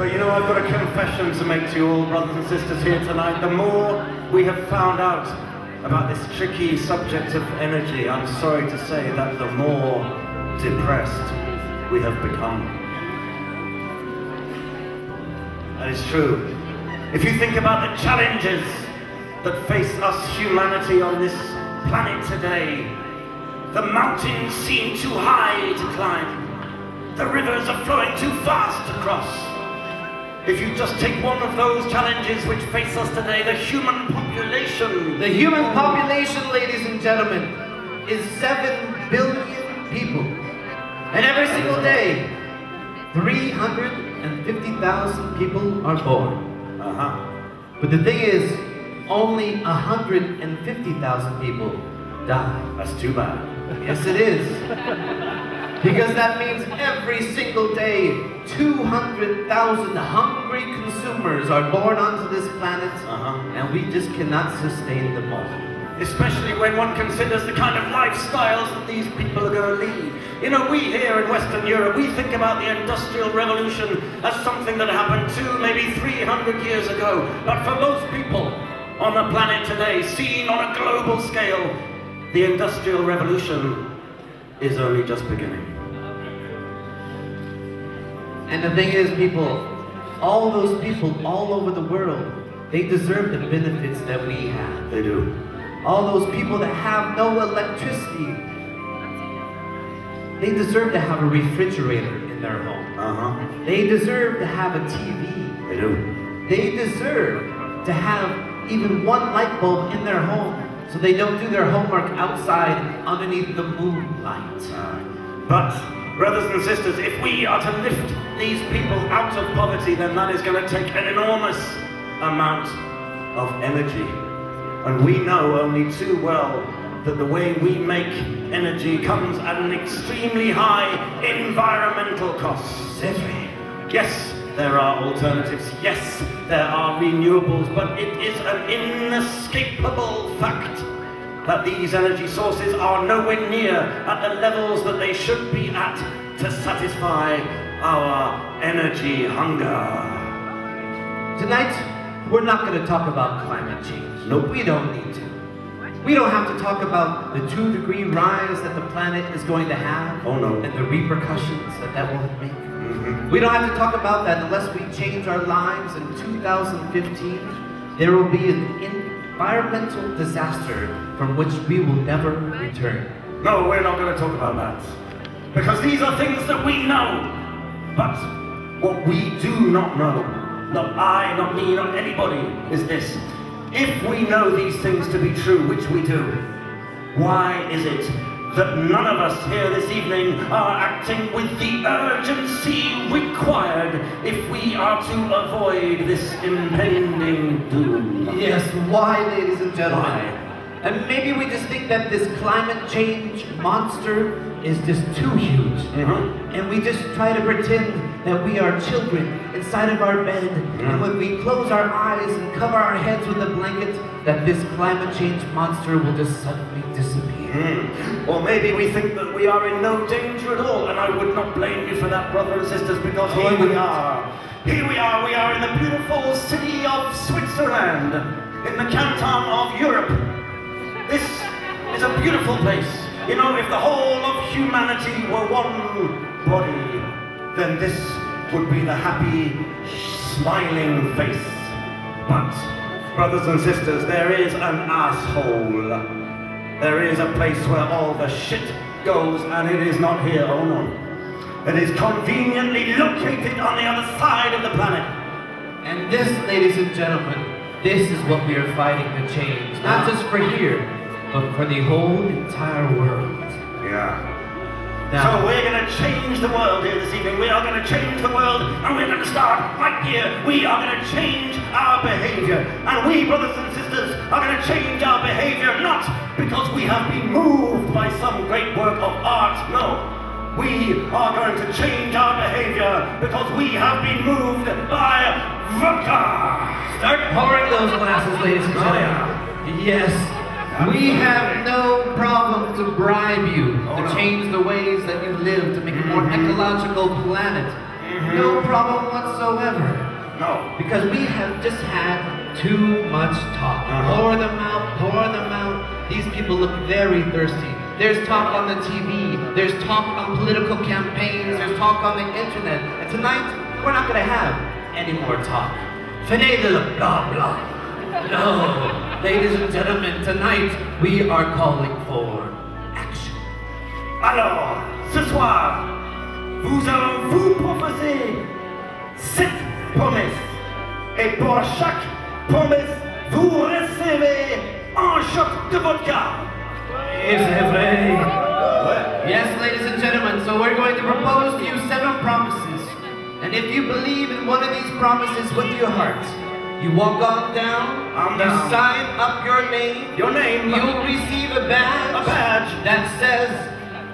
But you know, I've got a confession to make to you all, brothers and sisters here tonight. The more we have found out about this tricky subject of energy, I'm sorry to say that the more depressed we have become. That is true. If you think about the challenges that face us humanity on this planet today, the mountains seem too high to climb. The rivers are flowing too fast to cross. If you just take one of those challenges which face us today, the human population. The human population, ladies and gentlemen, is 7 billion people. And every single day, 350,000 people are born. But the thing is, only 150,000 people die. That's too bad. Yes, it is. Because that means every single day, 200,000 hungry consumers are born onto this planet, and we just cannot sustain them all. Especially when one considers the kind of lifestyles that these people are going to lead. You know, we here in Western Europe, we think about the Industrial Revolution as something that happened 200, maybe 300 years ago. But for most people on the planet today, seen on a global scale, the Industrial Revolution is only just beginning. And the thing is, people, all those people all over the world, they deserve the benefits that we have. They do. All those people that have no electricity, they deserve to have a refrigerator in their home. They deserve to have a TV. They do. They deserve to have even one light bulb in their home, so they don't do their homework outside underneath the moonlight. But, brothers and sisters, if we are to lift these people out of poverty, then that is going to take an enormous amount of energy. And we know only too well that the way we make energy comes at an extremely high environmental cost. Yes, there are alternatives. Yes, there are renewables, but it is an inescapable fact that these energy sources are nowhere near at the levels that they should be at to satisfy our energy hunger. Tonight, we're not going to talk about climate change. Nope. We don't need to. We don't have to talk about the 2-degree rise that the planet is going to have. Oh no. And the repercussions that that will make. We don't have to talk about that unless we change our lives in 2015. There will be an environmental disaster from which we will never return. No, we're not going to talk about that. Because these are things that we know. But what we do not know, not I, not me, not anybody, is this. If we know these things to be true, which we do, why is it that none of us here this evening are acting with the urgency required if we are to avoid this impending doom? Yes, why, ladies and gentlemen? Why? And maybe we just think that this climate change monster is just too huge. And we just try to pretend that we are children inside of our bed, and when we close our eyes and cover our heads with a blanket, that this climate change monster will just suddenly disappear. Or maybe we think that we are in no danger at all, and I would not blame you for that, brothers and sisters, because here we are. Here we are in the beautiful city of Switzerland, in the canton of Europe. This is a beautiful place. You know, if the whole of humanity were one body, then this would be the happy, smiling face. But, brothers and sisters, there is an asshole. There is a place where all the shit goes, and it is not here, oh no. It is conveniently located on the other side of the planet. And this, ladies and gentlemen, this is what we are fighting to change. Not just for here, but for the whole entire world. Yeah. Now, so we're going to change the world here this evening. We are going to change the world, and we're going to start right here. We are going to change our behavior. And we, brothers and sisters, are going to change our behavior not because we have been moved by some great work of art. No. We are going to change our behavior because we have been moved by vodka. Start pouring those glasses, ladies and gentlemen. Yes. We have no problem to bribe you to change the ways that you live to make a more ecological planet. No problem whatsoever. No. Because we have just had too much talk. Pour them out, pour them out. These people look very thirsty. There's talk on the TV, there's talk on political campaigns, there's talk on the internet. And tonight, we're not gonna have any more talk. Fini de blah blah. No, ladies and gentlemen, tonight we are calling for action. Alors, ce soir, vous allons vous proposer 7 promesses. Et pour chaque promesse, vous recevez un shot de vodka. Is it vrai? Yes, ladies and gentlemen, so we're going to propose to you 7 promises. And if you believe in one of these promises with your heart, you walk on down, you sign up your name, you'll receive a badge that says,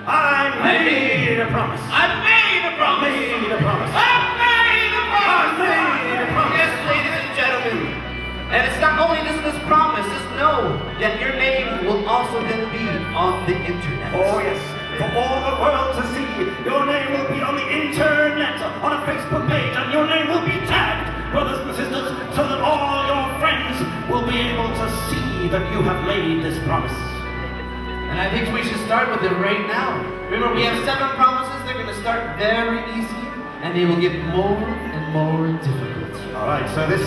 I made a promise. I made a promise. I made a promise. I made a promise. I made a promise. Yes, ladies and gentlemen. And it's not only just this promise, just know that your name will also then be on the internet. Oh yes, for all the world to see, your name will be on the internet, on a Facebook page, and your name will be tagged, brothers and sisters, so that all your friends will be able to see that you have made this promise. And I think we should start with it right now. Remember, we have 7 promises. They're going to start very easy, and they will get more and more difficult. All right, so this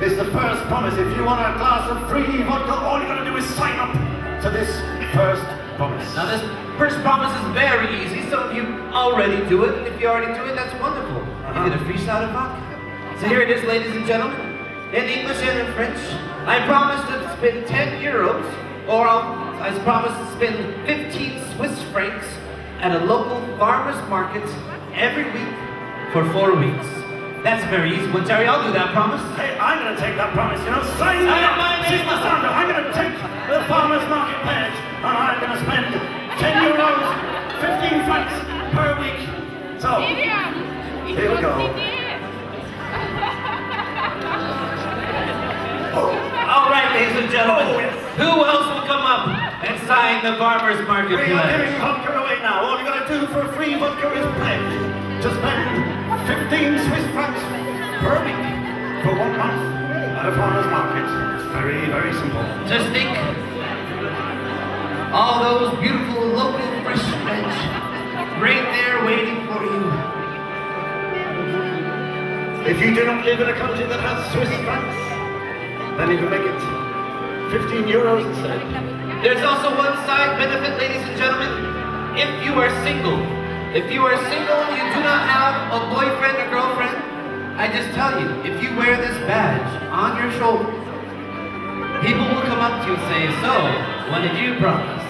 is the first promise. If you want a glass of free vodka, all you got to do is sign up to this first promise. Now, this first promise is very easy. Some of you already do it, and if you already do it, that's wonderful. You get a free shot of vodka. So here it is, ladies and gentlemen. In English and in French, I promise to spend 10 euros, or I promise to spend 15 Swiss francs at a local farmer's market every week for 4 weeks. That's a very easy one, Terry. I'll do that promise. Hey, I'm going to take that promise. You know, sign me up. Sister Sandra, I'm going to take the farmer's market pledge, and I'm going to spend 10 euros, 15 francs per week. So, here we go. All right, ladies and gentlemen. Who else will come up and sign the farmer's market We are pledge? giving vodka away now. All you got to do for free vodka is pledge to spend 15 Swiss francs per week for 1 month at a farmer's market. It's very, very simple. Just think, all those beautiful local fresh veg right there waiting for you. If you do not live in a country that has Swiss francs, then you can make it 15 euros instead. There's also one side benefit, ladies and gentlemen. If you are single, and you do not have a boyfriend or girlfriend, I just tell you, if you wear this badge on your shoulder, people will come up to you and say, so, what did you promise?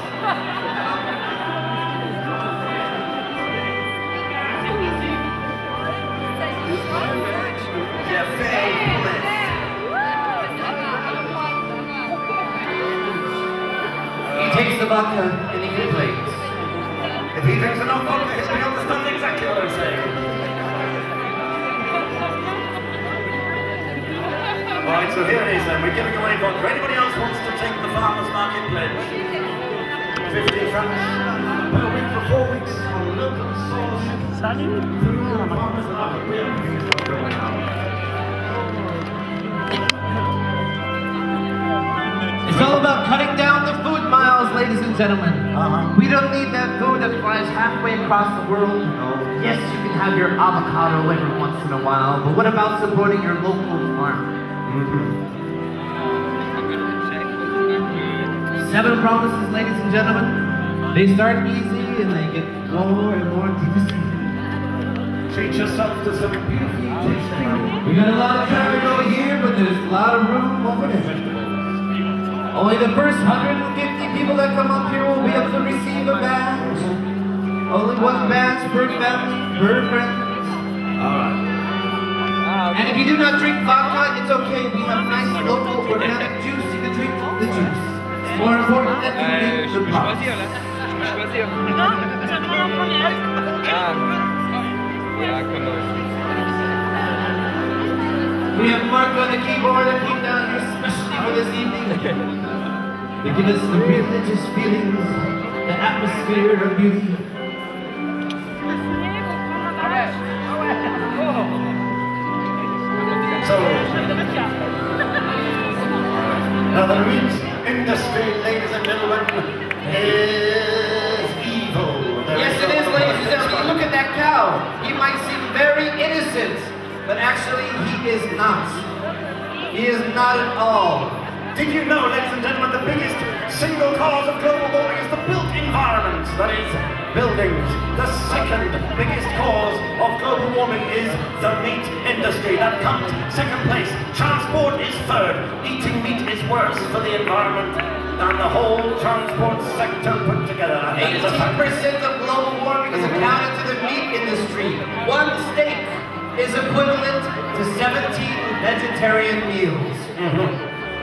He takes the vodka and he complains. If he drinks enough vodka, he'll understand exactly what I'm saying. Alright, so here it is then. We're giving away vodka. Anybody else wants to take the farmer's market pledge? 15 francs per week for 4 weeks on local source. Through the farmer's market. We are giving vodka away now. It's all about cutting down the food miles, ladies and gentlemen. We don't need that food that flies halfway across the world. Yes, you can have your avocado every once in a while, but what about supporting your local farmer? 7 promises, ladies and gentlemen. They start easy and they get more and more deep. Treat yourself to some beautiful tasting. We got a lot of traffic over here, but there's a lot of room over there. Only the first 150 people that come up here will be able to receive a badge. Only 1 badge per family, per friend. Alright. And if you do not drink vodka, it's okay. We have nice local organic juice. You can drink the juice. It's more important that you drink the pot. We have Mark on the keyboard that came down here especially for this evening. They give us the religious feelings, the atmosphere of beauty. So, now the meat industry, ladies and gentlemen, is evil. Yes, it is, ladies and gentlemen. Look at that cow. He might seem very innocent, but actually he is not. He is not at all. Did you know, ladies and gentlemen, the biggest single cause of global warming is the built environment, that is, buildings. The second biggest cause of global warming is the meat industry. That comes second place. Transport is third. Eating meat is worse for the environment than the whole transport sector put together. 18% of global warming is accounted to the meat industry. One steak is equivalent to 17 vegetarian meals.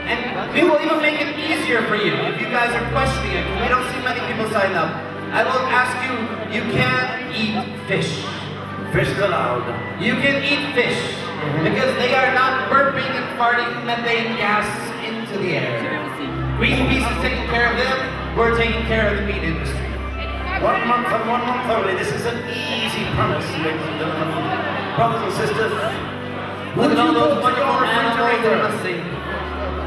And we will even make it easier for you if you guys are questioning it. We don't see many people sign up. I will ask you, you can't eat fish. Fish is allowed. You can eat fish because they are not burping and farting methane gas into the air. Greenpeace is taking care of them, we're taking care of the meat industry. 1 month and 1 month only. This is an easy promise, ladies and gentlemen. Brothers and sisters, Look at all those wonderful animals they must see.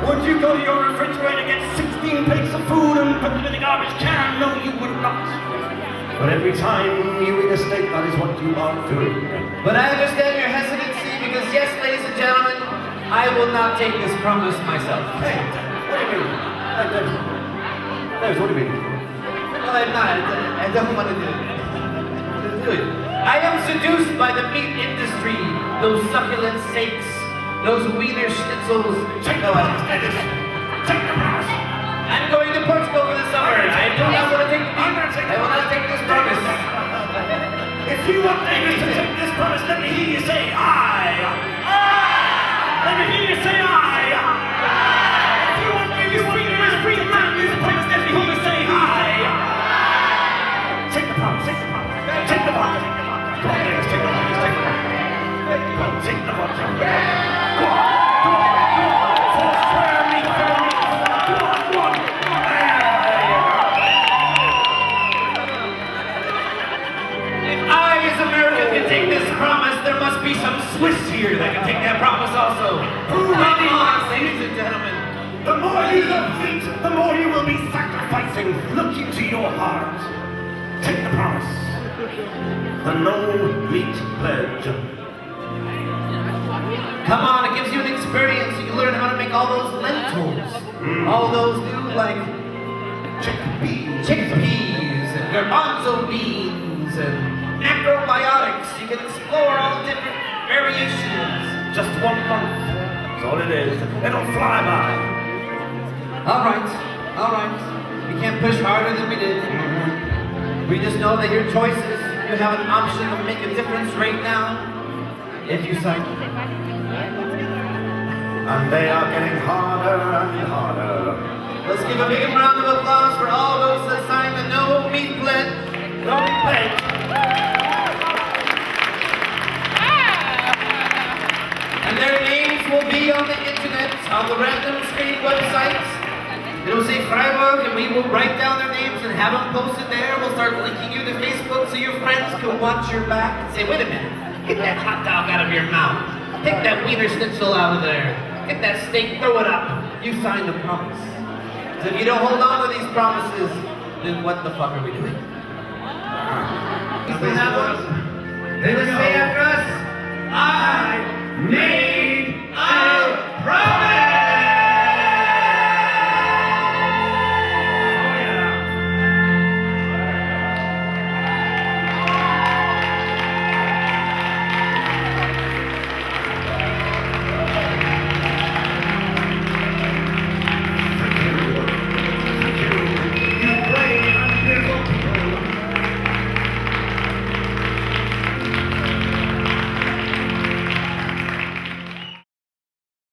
would you go to your refrigerator, get 16 plates of food and put them in the garbage can? No, you would not. But every time you eat a steak, that is what you are doing. But I understand your hesitancy because yes, ladies and gentlemen, I will not take this promise myself. Hey, what do you mean? What do you mean? No, I'm not. I don't want to do it. I am seduced by the meat industry, those succulent steaks, those wiener schnitzels. Take the promise, Dennis. Take the promise. I'm going to Portugal for the summer. I do not want to take I will not take this promise. If you want David to take this promise, let me hear you say I. Let me hear you say I. If you want me to free man, this promise, let me hear you say I. Take the promise, take the promise. Take the promise. Come on, David, take the promise, take the promise. Come on, take the promise. Go on, go on, go on. Forswear me, go on. I, as American, can take this promise. There must be some Swiss here that can take that promise also. Come on, ladies and gentlemen. The more you love meat, the more you will be sacrificing. Look into your heart. Take the promise. The no meat pledge. Come on, it gives you an experience. You can learn how to make all those lentils. All those new, like, chickpeas and garbanzo beans and macrobiotics. You can explore all the different variations. Just 1 month. That's all it is. It'll fly by. All right. We can't push harder than we did. We just know that your choices, you have an option to make a difference right now if you sign up. And they are getting harder and harder. Let's give a big round of applause for all those that signed the No Meat Pledge. No meat pledge. And their names will be on the internet, on the random screen websites. It'll say Freiburg, and we will write down their names and have them posted there. We'll start linking you to Facebook so your friends can watch your back and say, wait a minute, get that hot dog out of your mouth. Take that wiener schnitzel out of there. Get that steak, throw it up. You signed a promise. So if you don't hold on to these promises, then what the fuck are we doing? They say